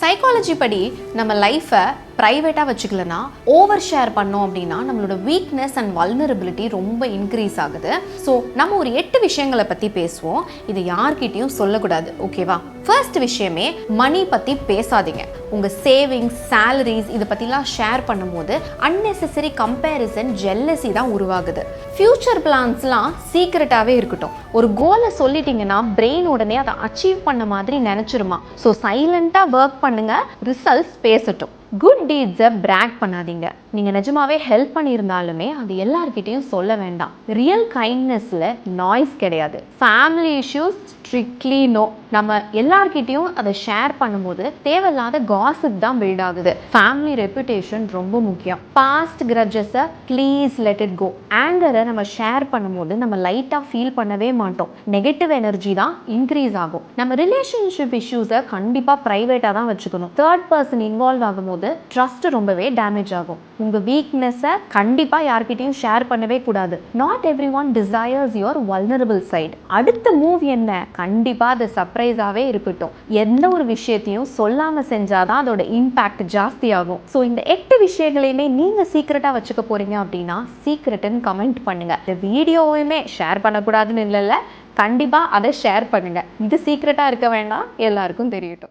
Psychology படி நம்ம லைஃப்பை ப்ரைவேட்டாக வச்சுக்கலன்னா ஓவர் ஷேர் பண்ணோம் அப்படின்னா நம்மளோட வீக்னஸ் அண்ட் வல்னரபிலிட்டி ரொம்ப இன்க்ரீஸ் ஆகுது. ஸோ நம்ம ஒரு 8 விஷயங்களை பற்றி பேசுவோம். இது யார்கிட்டையும் சொல்லக்கூடாது, ஓகேவா? ஃபர்ஸ்ட் விஷயமே மணி பற்றி பேசாதீங்க. உங்கள் சேவிங்ஸ், சேலரிஸ் இதை பற்றிலாம் ஷேர் பண்ணும்போது அன்னெசரி கம்பேரிசன், ஜெல்லசி தான் உருவாகுது. ஃப்யூச்சர் பிளான்ஸ்லாம் சீக்ரெட்டாகவே இருக்கட்டும். ஒரு கோலை சொல்லிட்டீங்கன்னா பிரெயின் உடனே அதை அச்சீவ் பண்ண மாதிரி நினச்சிருமா. ஸோ சைலண்ட்டாக ஒர்க் பண்ணுங்க, ரிசல்ட்ஸ் பேசட்டும். குட் டீட்ஸை பிராக் பண்ணாதீங்க. நீங்கள் நிஜமாவே ஹெல்ப் பண்ணியிருந்தாலுமே அது எல்லார்கிட்டையும் சொல்ல வேண்டாம். ரியல் கைண்ட்னஸில் நாய்ஸ் கிடையாது. Family issues strictly no. நம்ம எல்லார்கிட்டையும் அதை ஷேர் பண்ணும்போது தேவையில்லாத காசிப் தான் பில்ட் ஆகுது. ஃபேமிலி ரெப்புடேஷன் ரொம்ப முக்கியம். பாஸ்ட் கிரட்ஜஸை ப்ளீஸ் லெட் இட் கோ. ஆங்கரை நம்ம ஷேர் பண்ணும்போது நம்ம லைட்டாக ஃபீல் பண்ணவே மாட்டோம். நெகட்டிவ் எனர்ஜி தான் இன்க்ரீஸ் ஆகும். நம்ம ரிலேஷன்ஷிப் இஷ்யூஸை கண்டிப்பாக ப்ரைவேட்டாக தான் வச்சுக்கணும். தேர்ட் பர்சன் இன்வால்வ் ஆகும்போது ட்ரஸ்ட் ரொம்பவே டேமேஜ் ஆகும். உங்கள் வீக்னஸை கண்டிப்பாக யார்கிட்டையும் ஷேர் பண்ணவே கூடாது. Not every one desires your vulnerable side. அடுத்த மூவ் என்ன? கண்டிப்பாக அது சர்ப்ரைஸாகவே இருக்கட்டும். எந்த ஒரு விஷயத்தையும் சொல்லாமல் செஞ்சாதான் அதோட இம்பேக்ட் ஜாஸ்தி ஆகும். ஸோ இந்த 8 விஷயங்களையுமே நீங்கள் சீக்ரெட்டாக வச்சுக்க போகிறீங்க அப்படின்னா சீக்ரெட்டுன்னு கமெண்ட் பண்ணுங்கள். இந்த வீடியோவுமே ஷேர் பண்ணக்கூடாதுன்னு இல்லைல்ல, கண்டிப்பாக அதை ஷேர் பண்ணுங்கள். இது சீக்ரெட்டாக இருக்க வேண்டாம், எல்லாருக்கும் தெரியட்டும்.